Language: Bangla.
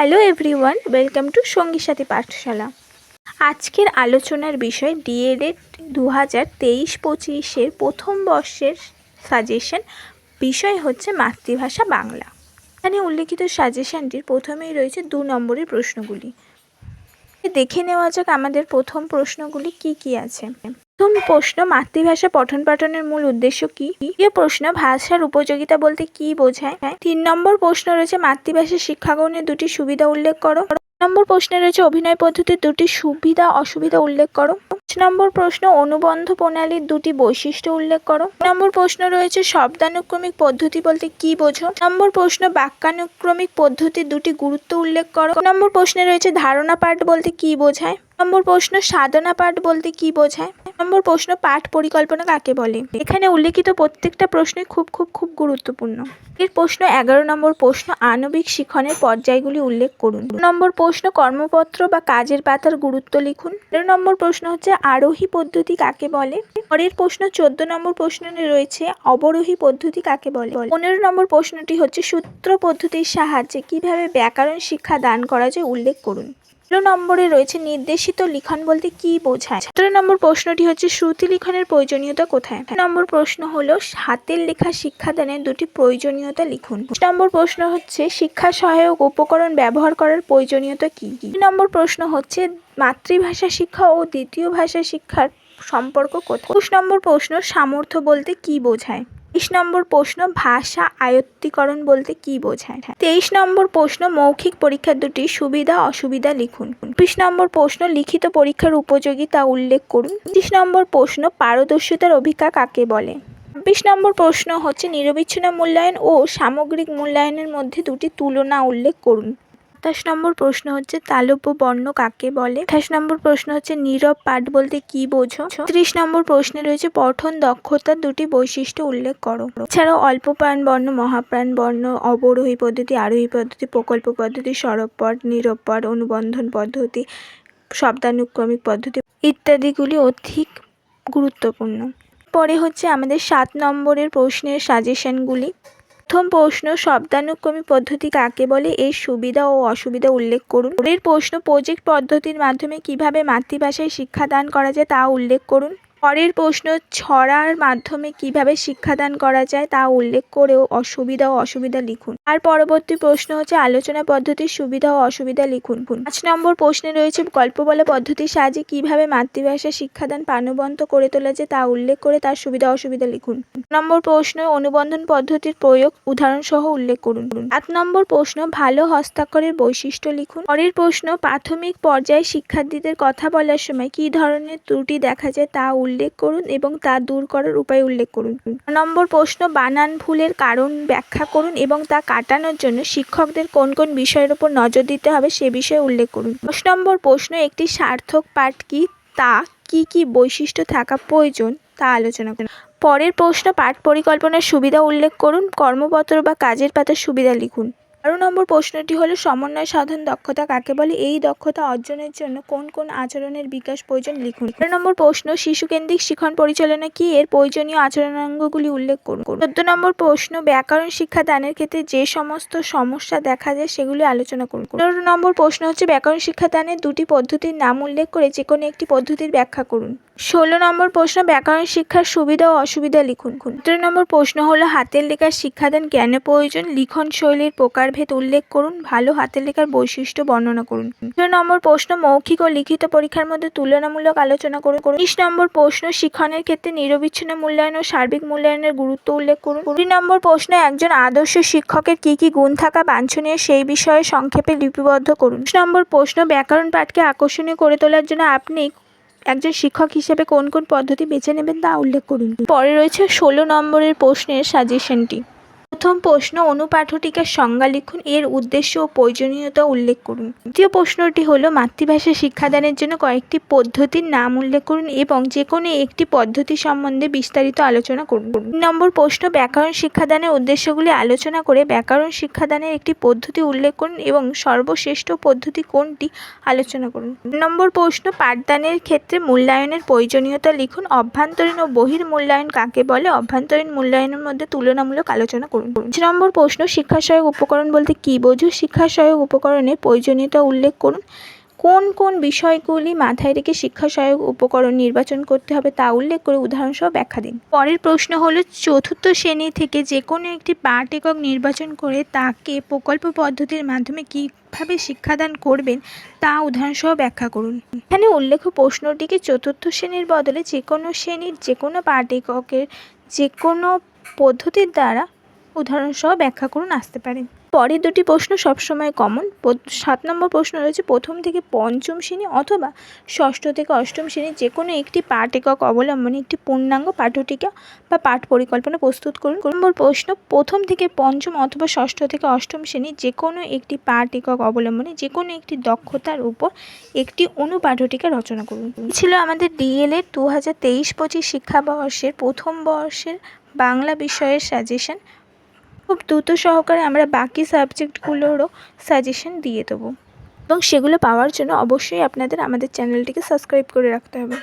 হ্যালো এভরিওয়ান, ওয়েলকাম টু সঙ্গী সাথী পাঠশালা। আজকের আলোচনার বিষয় ডিএলএড 2023-25 প্রথম বর্ষের সাজেশন। বিষয় হচ্ছে মাতৃভাষা বাংলা। এখানে উল্লেখিত সাজেশনটির প্রথমেই রয়েছে 2 নম্বরের প্রশ্নগুলি। দেখে নেওয়া যাক আমাদের প্রথম প্রশ্নগুলি কি কি আছে। প্রথম প্রশ্ন, মাতৃভাষা পঠন পাঠনের মূল উদ্দেশ্য কি? দ্বিতীয় প্রশ্ন, ভাষার উপযোগিতা বলতে কি বোঝায়? 3 নম্বর প্রশ্ন রয়েছে মাতৃভাষা শিক্ষা গ্রহণের 2টি সুবিধা উল্লেখ করো। 4 নম্বর প্রশ্নে রয়েছে অভিনয় পদ্ধতির 2টি সুবিধা অসুবিধা উল্লেখ করো। 5 নম্বর প্রশ্ন, অনুবন্ধ প্রণালীর 2টি বৈশিষ্ট্য উল্লেখ করো। 6 নম্বর প্রশ্ন রয়েছে শব্দানুক্রমিক পদ্ধতি বলতে কি বোঝো। 7 নম্বর প্রশ্ন, বাক্যানুক্রমিক পদ্ধতির 2টি গুরুত্ব উল্লেখ করো। 8 নম্বর প্রশ্নে রয়েছে ধারণা পাঠ বলতে কি বোঝায়। 9 নম্বর প্রশ্ন, সাধনা পাঠ বলতে কি বোঝায়। 10 নম্বর প্রশ্ন, পাঠ পরিকল্পনা কাকে বলে। এখানে উল্লেখিত প্রত্যেকটা প্রশ্নই খুব গুরুত্বপূর্ণ। এর প্রশ্ন 11 নম্বর প্রশ্ন, আণবিক শিখনের পর্যায়গুলি উল্লেখ করুন। 2 নম্বর প্রশ্ন, কর্মপত্র বা কাজের পাতার গুরুত্ব লিখুন। 13 নম্বর প্রশ্ন হচ্ছে আরোহী পদ্ধতি কাকে বলে। পরের প্রশ্ন 14 নম্বর প্রশ্নে রয়েছে অবরোহী পদ্ধতি কাকে বলে। 15 নম্বর প্রশ্নটি হচ্ছে সূত্র পদ্ধতির সাহায্যে কিভাবে ব্যাকরণ শিক্ষা দান করা যায় উল্লেখ করুন। 16 নম্বরে রয়েছে নির্দেশিত লিখন বলতে কি বোঝায়। 17 নম্বর প্রশ্নটি হচ্ছে শ্রুতি লিখনের প্রয়োজনীয়তা কোথায়। 18 নম্বর প্রশ্ন হলো হাতের লেখা শিক্ষাদানের 2টি প্রয়োজনীয়তা লিখুন। 19 নম্বর প্রশ্ন হচ্ছে শিক্ষা সহায়ক উপকরণ ব্যবহার করার প্রয়োজনীয়তা কি। 20 নম্বর প্রশ্ন হচ্ছে মাতৃভাষা শিক্ষা ও দ্বিতীয় ভাষা শিক্ষার সম্পর্ক কোথায়। 21 নম্বর প্রশ্ন, সামর্থ্য বলতে কি বোঝায়। 23 নম্বর প্রশ্ন, ভাষা আয়ত্তীকরণ বলতে কি বোঝায়। 23 নম্বর প্রশ্ন, মৌখিক পরীক্ষার 2টি সুবিধা অসুবিধা লিখুন। 24 নম্বর প্রশ্ন, লিখিত পরীক্ষার উপযোগী তা উল্লেখ করুন। 25 নম্বর প্রশ্ন, পারদর্শিতার অভিজ্ঞতা কাকে বলে। 26 নম্বর প্রশ্ন হচ্ছে নিরবিচ্ছিন্ন মূল্যায়ন ও সামগ্রিক মূল্যায়নের মধ্যে 2টি তুলনা উল্লেখ করুন। 27 নম্বর প্রশ্ন হচ্ছে তালব্য বর্ণ কাকে বলে। 28 নম্বর প্রশ্ন হচ্ছে নীরব পাঠ বলতে কি বোঝো। 30 নম্বর প্রশ্নে রয়েছে পঠন দক্ষতার 2টি বৈশিষ্ট্য উল্লেখ করো। এছাড়াও অল্প প্রাণ বর্ণ, মহাপ্রাণ বর্ণ, অবরোহী পদ্ধতি, আরোহী পদ্ধতি, প্রকল্প পদ্ধতি, সরব পঠ, নীরব পঠ, অনুবন্ধন পদ্ধতি, শব্দানুক্রমিক পদ্ধতি ইত্যাদিগুলি অধিক গুরুত্বপূর্ণ। পরে হচ্ছে আমাদের 7 নম্বরের প্রশ্নের সাজেশনগুলি। প্রথম প্রশ্ন, শব্দানুক্রমিক পদ্ধতি কাকে বলে, এর সুবিধা ও অসুবিধা উল্লেখ করুন। পরের প্রশ্ন, প্রজেক্ট পদ্ধতির মাধ্যমে কিভাবে মাতৃভাষায় শিক্ষাদান করা যায় তা উল্লেখ করুন। পরের প্রশ্ন, ছড়ার মাধ্যমে কিভাবে শিক্ষাদান করা যায় তা উল্লেখ করেও সুবিধা ও অসুবিধা লিখুন। আর পরবর্তী প্রশ্ন হচ্ছে আলোচনা পদ্ধতির সুবিধা ও অসুবিধা লিখুন। 5 নম্বর প্রশ্নে রয়েছে গল্প বলা পদ্ধতির সাহায্যে কিভাবে মাতৃভাষা শিক্ষাদান প্রাণবন্ত করে তোলা যায় তা উল্লেখ করে তার সুবিধা অসুবিধা লিখুন। 6 নম্বর প্রশ্ন, অনুবন্ধন পদ্ধতির প্রয়োগ উদাহরণ সহ উল্লেখ করুন। 8 নম্বর প্রশ্ন, ভালো হস্তাক্ষরের বৈশিষ্ট্য লিখুন। পরের প্রশ্ন, প্রাথমিক পর্যায়ে শিক্ষার্থীদের কথা বলার সময় কী ধরনের ত্রুটি দেখা যায় তা উল্লেখ করুন এবং তা দূর করার উপায় উল্লেখ করুন। 9 নম্বর প্রশ্ন, বানান ভুলের কারণ ব্যাখ্যা করুন এবং তা কাটানোর জন্য শিক্ষকদের কোন কোন বিষয়ের উপর নজর দিতে হবে সে বিষয়ে উল্লেখ করুন। 10 নম্বর প্রশ্ন, একটি সার্থক পাঠ কি, তা কি কি বৈশিষ্ট্য থাকা প্রয়োজন তা আলোচনা করুন। পরের প্রশ্ন, পাঠ পরিকল্পনার সুবিধা উল্লেখ করুন। কর্মপত্র বা কাজের পাতার সুবিধা লিখুন। 12 নম্বর প্রশ্নটি হলো সমন্বয় সাধন দক্ষতা কাকে বলে, এই দক্ষতা অর্জনের জন্য কোন কোন আচরণের বিকাশ প্রয়োজন লিখুন। 13 নম্বর প্রশ্ন, শিশুকেন্দ্রিক শিখন পরিচালনা কি, এর প্রয়োজনীয় আচরণাঙ্গগুলি উল্লেখ করুন। 14 নম্বর প্রশ্ন, ব্যাকরণ শিক্ষা দানের ক্ষেত্রে যে সমস্ত সমস্যা দেখা যায় সেগুলি আলোচনা করুন। 15 নম্বর প্রশ্ন হচ্ছে ব্যাকরণ শিক্ষা দানের 2টি পদ্ধতির নাম উল্লেখ করে যে কোনো একটি পদ্ধতির ব্যাখ্যা করুন। 16 নম্বর প্রশ্ন, ব্যাকরণ শিক্ষার সুবিধা ও অসুবিধা লিখুন। 17 নম্বর প্রশ্ন হলো হাতের লেখার শিক্ষাদান কেন প্রয়োজন, লিখন শৈলীর প্রকারভেদ উল্লেখ করুন, ভালো হাতের লেখার বৈশিষ্ট্য বর্ণনা করুন। 18 নম্বর প্রশ্ন, মৌখিক ও লিখিত পরীক্ষার মধ্যে তুলনামূলক আলোচনা করুন। 19 নম্বর প্রশ্ন, শিক্ষণের ক্ষেত্রে নিরবিচ্ছিন্ন মূল্যায়ন ও সার্বিক মূল্যায়নের গুরুত্ব উল্লেখ করুন। 20 নম্বর প্রশ্ন, একজন আদর্শ শিক্ষকের কি কি গুণ থাকা বাঞ্ছনীয় সেই বিষয়ে সংক্ষেপে লিপিবদ্ধ করুন। 20 নম্বর প্রশ্ন, ব্যাকরণ পাঠকে আকর্ষণীয় করে তোলার জন্য আপনি একজন শিক্ষক হিসেবে কোন কোন পদ্ধতি বেছে নেবেন তা উল্লেখ করুন। পরে রয়েছে 16 নম্বরের প্রশ্নের সাজেশনটি। প্রথম প্রশ্ন, অনুপাঠটিকার সংজ্ঞা লিখুন, এর উদ্দেশ্য ও প্রয়োজনীয়তা উল্লেখ করুন। দ্বিতীয় প্রশ্নটি হলো মাতৃভাষা শিক্ষাদানের জন্য কয়েকটি পদ্ধতির নাম উল্লেখ করুন এবং যে কোনো একটি পদ্ধতি সম্বন্ধে বিস্তারিত আলোচনা করুন। 3 নম্বর প্রশ্ন, ব্যাকরণ শিক্ষাদানের উদ্দেশ্যগুলি আলোচনা করে ব্যাকরণ শিক্ষাদানের একটি পদ্ধতি উল্লেখ করুন এবং সর্বশ্রেষ্ঠ পদ্ধতি কোনটি আলোচনা করুন। 4 নম্বর প্রশ্ন, পাঠদানের ক্ষেত্রে মূল্যায়নের প্রয়োজনীয়তা লিখুন, অভ্যন্তরীণ ও বহির্মূল্যায়ন কাকে বলে, অভ্যন্তরীণ মূল্যায়নের মধ্যে তুলনামূলক আলোচনা করুন। করুন। 5 নম্বর প্রশ্ন, শিক্ষা সহায়ক উপকরণ বলতে কী বোঝো? শিক্ষা সহায়ক উপকরণের প্রয়োজনীয়তা উল্লেখ করুন। কোন কোন বিষয়গুলি মাথায় রেখে শিক্ষা সহায়ক উপকরণ নির্বাচন করতে হবে তা উল্লেখ করে উদাহরণসহ ব্যাখ্যা দিন। পরের প্রশ্ন হলো, চতুর্থ শ্রেণী থেকে যে কোনো একটি পাঠ একক নির্বাচন করে তাকে প্রকল্প পদ্ধতির মাধ্যমে কীভাবে শিক্ষাদান করবেন তা উদাহরণসহ ব্যাখ্যা করুন। এখানে উল্লেখ্য প্রশ্নটিকে চতুর্থ শ্রেণীর বদলে যে কোনো শ্রেণীর যে কোনো পাঠ এককের যে কোনো পদ্ধতির দ্বারা উদাহরণসহ ব্যাখ্যা করুন আসতে পারে। পরের দুটি প্রশ্ন সবসময় কমন। 7 নম্বর প্রশ্ন রয়েছে, প্রথম থেকে পঞ্চম শ্রেণী অথবা ষষ্ঠ থেকে অষ্টম শ্রেণীর যে কোনো একটি পাঠ একক অবলম্বনে একটি পূর্ণাঙ্গ পাঠ্যটিকা বা পাঠ পরিকল্পনা প্রস্তুত করুন। 2 নম্বর প্রশ্ন, প্রথম থেকে পঞ্চম অথবা ষষ্ঠ থেকে অষ্টম শ্রেণীর যে কোনো একটি পাঠ একক অবলম্বনে যে কোনো একটি দক্ষতার উপর একটি অনুপাঠ্যটিকা রচনা করুন। ছিল আমাদের ডিএলএড 2023-25 শিক্ষাবর্ষের প্রথম বর্ষের বাংলা বিষয়ের সাজেশন। খুব দ্রুত সহকারে আমরা বাকি সাবজেক্টগুলোরও সাজেশন দিয়ে দেবো এবং সেগুলো পাওয়ার জন্য অবশ্যই আপনাদের আমাদের চ্যানেলটিকে সাবস্ক্রাইব করে রাখতে হবে।